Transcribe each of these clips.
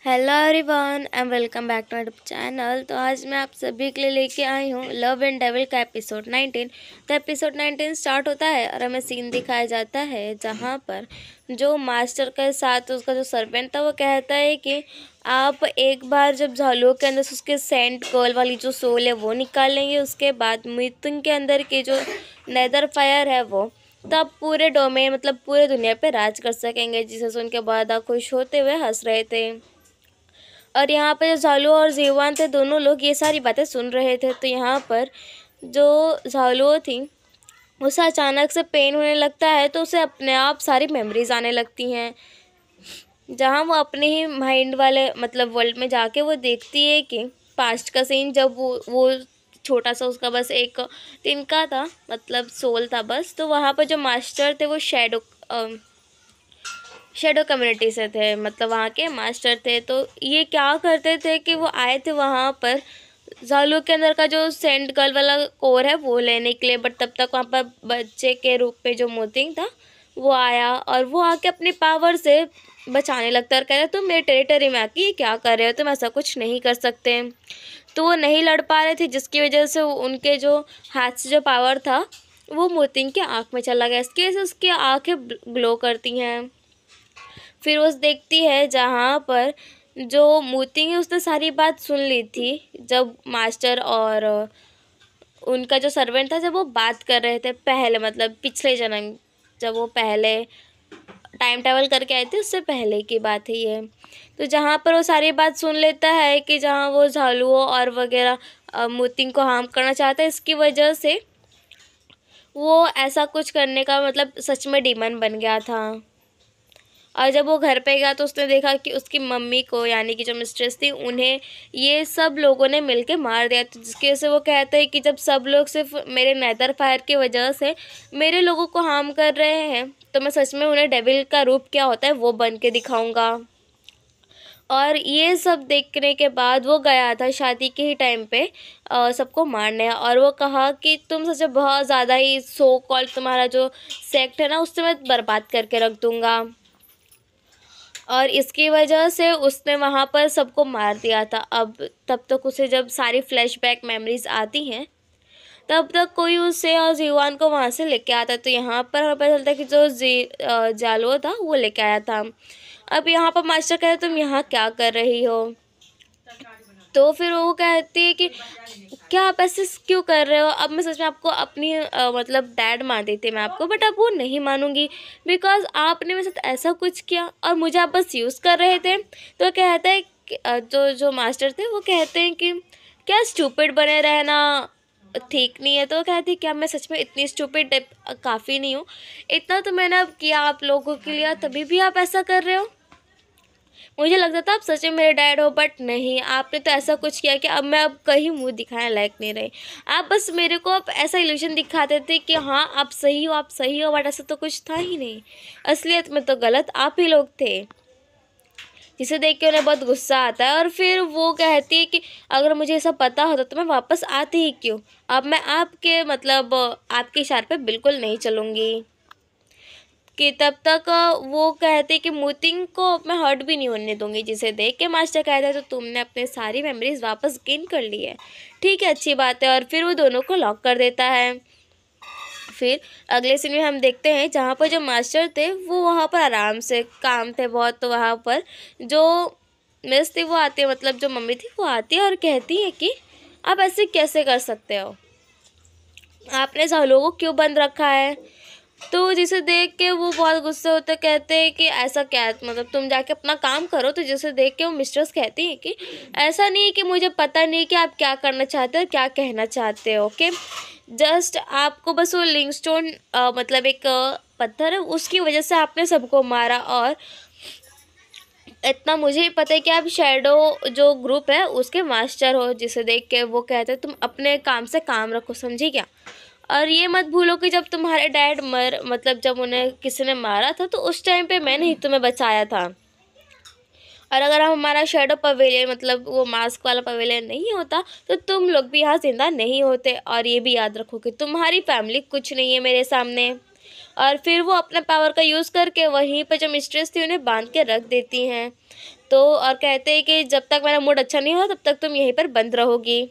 Hello everyone and welcome back to my channel. तो आज मैं आप सभी के लिए लेके आई हूँ लव एंड डेविल का एपिसोड 19। तो एपिसोड 19 स्टार्ट होता है और हमें सीन दिखाया जाता है जहाँ पर जो मास्टर के साथ उसका जो सर्वेंट था वो कहता है कि आप एक बार जब झालुओं के अंदर से उसके सेंट गर्ल वाली जो सोल है वो निकाल लेंगे, उसके बाद मिथुन के अंदर की जो नेदर फायर है वो तब पूरे डोमेन मतलब पूरे दुनिया पे राज कर सकेंगे। जिसे सुन के बाद खुश होते हुए हंस रहे थे। और यहाँ पर जो झालू और जीवान थे दोनों लोग ये सारी बातें सुन रहे थे। तो यहाँ पर जो झालू थी उसे अचानक से पेन होने लगता है, तो उसे अपने आप सारी मेमोरीज आने लगती हैं। जहाँ वो अपने ही माइंड वाले मतलब वर्ल्ड में जाके वो देखती है कि पास्ट का सीन, जब वो छोटा सा उसका बस एक तिनका था मतलब सोल था बस। तो वहाँ पर जो मास्टर थे वो शेडो कम्युनिटी से थे, मतलब वहाँ के मास्टर थे। तो ये क्या करते थे कि वो आए थे वहाँ पर झालू के अंदर का जो सेंट गर्ल वाला कोर है वो लेने के लिए। बट तब तक वहाँ पर बच्चे के रूप में जो मोतिंग था वो आया और वो आके अपनी पावर से बचाने लगता है और कहता तुम मेरे टेरिटरी में आके क्या कर रहे हो, तुम ऐसा कुछ नहीं कर सकते। तो वो नहीं लड़ पा रहे थे, जिसकी वजह से उनके जो हाथ से जो पावर था वो मोतिंग के आँख में चला गया। इसकी वजह से उसकी आँखें ग्लो करती हैं। फिर वो देखती है जहाँ पर जो मोतिंग है उसने सारी बात सुन ली थी जब मास्टर और उनका जो सर्वेंट था जब वो बात कर रहे थे पहले, मतलब पिछले जन्म जब वो पहले टाइम ट्रैवल करके आए थे उससे पहले की बात है ये। तो जहाँ पर वो सारी बात सुन लेता है कि जहाँ वो झालुओं और वगैरह मोतिंग को हार्म करना चाहता है, इसकी वजह से वो ऐसा कुछ करने का मतलब सच में डीमन बन गया था। और जब वो घर पे गया तो उसने देखा कि उसकी मम्मी को यानी कि जो मिस्ट्रेस थी उन्हें ये सब लोगों ने मिलके मार दिया। तो जिसकी वजह से वो कहते हैं कि जब सब लोग सिर्फ मेरे नेदर फायर की वजह से मेरे लोगों को हार्म कर रहे हैं तो मैं सच में उन्हें डेविल का रूप क्या होता है वो बन के दिखाऊंगा। और ये सब देखने के बाद वो गया था शादी के ही टाइम पे सबको मारने, और वो कहा कि तुम सच में बहुत ज़्यादा ही सो कॉल्ड तुम्हारा जो सेक्ट है ना उससे मैं बर्बाद करके रख दूँगा। और इसकी वजह से उसने वहाँ पर सबको मार दिया था। अब तब तक उसे जब सारी फ्लैशबैक मेमोरीज आती हैं तब तक कोई उसे और जीवान को वहाँ से लेके आता है। तो यहाँ पर हमें पता चलता है कि जो जालो था वो लेके आया था। अब यहाँ पर मास्टर कहते तुम यहाँ क्या कर रही हो। तो फिर वो कहती है कि क्या आप ऐसे क्यों कर रहे हो। अब मैं सच में आपको अपनी मतलब डैड मान देती मैं आपको, बट अब वो नहीं मानूंगी बिकॉज आपने मेरे साथ ऐसा कुछ किया और मुझे आप बस यूज़ कर रहे थे। तो कहता है कि, जो मास्टर थे वो कहते हैं कि क्या स्टूपिड बने रहना ठीक नहीं है। तो कहती है क्या मैं सच में इतनी स्टूपिड काफ़ी नहीं हूँ, इतना तो मैंने अब किया आप लोगों के लिए तभी भी आप ऐसा कर रहे हो। मुझे लगता था आप सच में मेरे डैड हो, बट नहीं, आपने तो ऐसा कुछ किया कि अब मैं अब कहीं मुंह दिखाने लायक नहीं रही। आप बस मेरे को अब ऐसा इल्यूशन दिखाते थे कि हाँ आप सही हो आप सही हो, बट ऐसा तो कुछ था ही नहीं। असलियत में तो गलत आप ही लोग थे। जिसे देख के उन्हें बहुत गुस्सा आता है और फिर वो कहती है कि अगर मुझे ऐसा पता होता तो मैं वापस आती ही क्यों। अब मैं आपके मतलब आपके इशारे पे बिल्कुल नहीं चलूँगी। कि तब तक वो कहते कि मोतिंग को मैं हर्ट भी नहीं होने दूंगी। जिसे देख के मास्टर कहते हैं तो तुमने अपने सारी मेमोरीज वापस गेन कर ली है, ठीक है अच्छी बात है। और फिर वो दोनों को लॉक कर देता है। फिर अगले सीन में हम देखते हैं जहाँ पर जो मास्टर थे वो वहाँ पर आराम से काम थे बहुत। तो वहाँ पर जो मिस थी वो आती है, मतलब जो मम्मी थी वो आती है और कहती है कि आप ऐसे कैसे कर सकते हो, आपने सब लोगों को क्यों बंद रखा है। तो जिसे देख के वो बहुत गुस्से होते कहते हैं कि ऐसा क्या मतलब तुम जाके अपना काम करो। तो जिसे देख के वो मिस्ट्रेस कहती है कि ऐसा नहीं है कि मुझे पता नहीं कि आप क्या करना चाहते हो क्या कहना चाहते हो। ओके जस्ट आपको बस वो लिंगस्टोन मतलब एक पत्थर है उसकी वजह से आपने सबको मारा, और इतना मुझे ही पता है कि आप शैडो जो ग्रुप है उसके मास्टर हो। जिसे देख के वो कहते हैं तुम अपने काम से काम रखो, समझी क्या। और ये मत भूलो कि जब तुम्हारे डैड मतलब जब उन्हें किसी ने मारा था तो उस टाइम पे मैंने ही तुम्हें बचाया था। और अगर हम हमारा शेडो पवेलियन मतलब वो मास्क वाला पवेलियन नहीं होता तो तुम लोग भी यहाँ जिंदा नहीं होते। और ये भी याद रखो कि तुम्हारी फैमिली कुछ नहीं है मेरे सामने। और फिर वो अपने पावर का यूज़ करके वहीं पे जो मिस्ट्रेस थी उन्हें बांध के रख देती हैं। तो और कहते हैं कि जब तक मेरा मूड अच्छा नहीं हो तब तक तुम यहीं पर बंद रहोगी।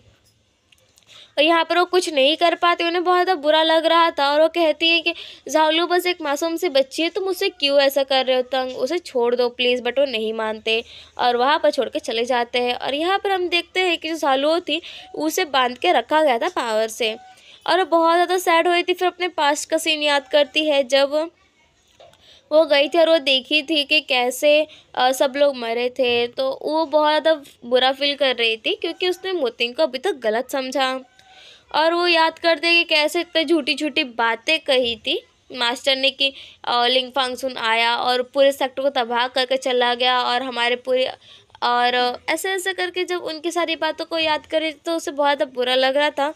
और यहाँ पर वो कुछ नहीं कर पाती, उन्हें बहुत ज़्यादा बुरा लग रहा था। और वो कहती है कि झालू बस एक मासूम सी बच्ची है, तुम उसे क्यों ऐसा कर रहे हो तंग, उसे छोड़ दो प्लीज़। बट वो नहीं मानते और वहाँ पर छोड़ के चले जाते हैं। और यहाँ पर हम देखते हैं कि जो झालू थी उसे बांध के रखा गया था पावर से, और वो बहुत ज़्यादा सैड हुई थी। फिर अपने पास्ट का सीन याद करती है जब वो गई थी और वो देखी थी कि कैसे सब लोग मरे थे, तो वो बहुत ज़्यादा बुरा फील कर रही थी क्योंकि उसने मोतिंग को अभी तक गलत समझा। और वो याद करते कि कैसे इतनी झूठी झूठी बातें कही थी मास्टर ने कि लिंगफांगसुन आया और पूरे सेक्टर को तबाह करके चला गया और हमारे पूरे, और ऐसे ऐसे करके जब उनकी सारी बातों को याद करे तो उसे बहुत ज़्यादा बुरा लग रहा था।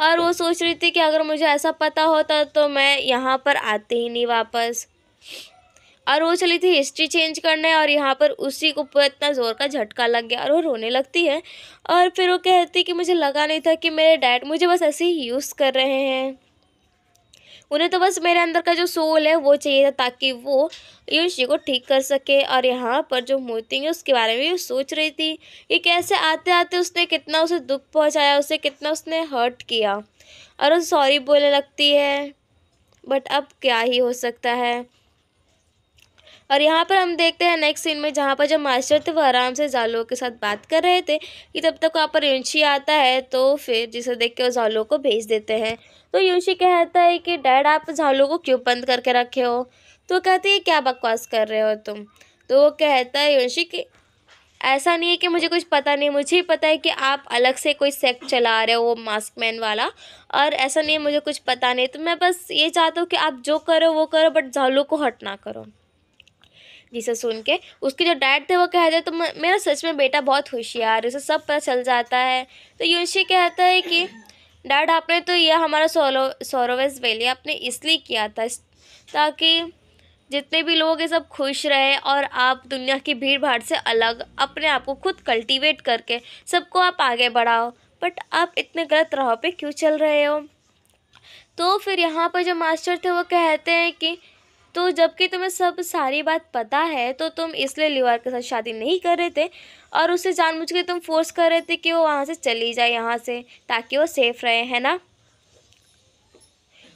और वो सोच रही थी कि अगर मुझे ऐसा पता होता तो मैं यहाँ पर आती ही नहीं वापस। और वो चली थी हिस्ट्री चेंज करने, और यहाँ पर उसी को पूरा इतना ज़ोर का झटका लग गया और वो रोने लगती है। और फिर वो कहती कि मुझे लगा नहीं था कि मेरे डैड मुझे बस ऐसे ही यूज़ कर रहे हैं, उन्हें तो बस मेरे अंदर का जो सोल है वो चाहिए था ताकि वो युशी को ठीक कर सके। और यहाँ पर जो मोती है उसके बारे में भी सोच रही थी कि कैसे आते आते उसने कितना उसे दुख पहुँचाया, उसे कितना उसने हर्ट किया, और वो सॉरी बोलने लगती है। बट अब क्या ही हो सकता है। और यहाँ पर हम देखते हैं नेक्स्ट सीन में जहाँ पर जब मास्टर थे वो आराम से जालो के साथ बात कर रहे थे कि तब तक वहाँ पर युंशी आता है, तो फिर जिसे देख के वो जालो को भेज देते हैं। तो युंशी कहता है कि डैड आप जालो को क्यों बंद करके रखे हो। तो कहती है क्या बकवास कर रहे हो तुम। तो वो कहता है युंशी कि ऐसा नहीं है कि मुझे कुछ पता नहीं, मुझे ही पता है कि आप अलग से कोई सेक्ट चला रहे हो वो मास्कमैन वाला, और ऐसा नहीं है मुझे कुछ पता नहीं। तो मैं बस ये चाहता हूँ कि आप जो करो वो करो बट जालो को हट ना करो। जिसे सुन के उसके जो डैड थे वो कहते तो मेरा सच में बेटा बहुत होशियार, उसे सब पता चल जाता है। तो युंशी कहता है कि डैड आपने तो यह हमारा सोरोवेस वैली आपने इसलिए किया था ताकि जितने भी लोग हैं सब खुश रहे और आप दुनिया की भीड़ भाड़ से अलग अपने आप को खुद कल्टीवेट करके सबको आप आगे बढ़ाओ। बट आप इतने गलत राह पे क्यों चल रहे हो। तो फिर यहाँ पर जो मास्टर थे वो कहते हैं कि तो जबकि तुम्हें सब सारी बात पता है तो तुम इसलिए लिवार के साथ शादी नहीं कर रहे थे और उसे जानबूझ के तुम फोर्स कर रहे थे कि वो वहाँ से चली जाए यहाँ से ताकि वो सेफ रहे, है ना।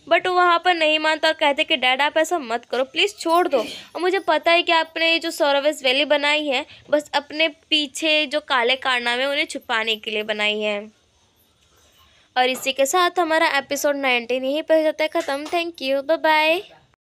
बट वो वहाँ पर नहीं मानता और कहते कि डैड आप ऐसा मत करो प्लीज़ छोड़ दो, और मुझे पता है कि आपने ये जो सोरोवेस वैली बनाई है बस अपने पीछे जो काले कारनामे उन्हें छुपाने के लिए बनाई है। और इसी के साथ हमारा एपिसोड 19 यहीं पर हो जाता है ख़त्म। Thank you, bye bye.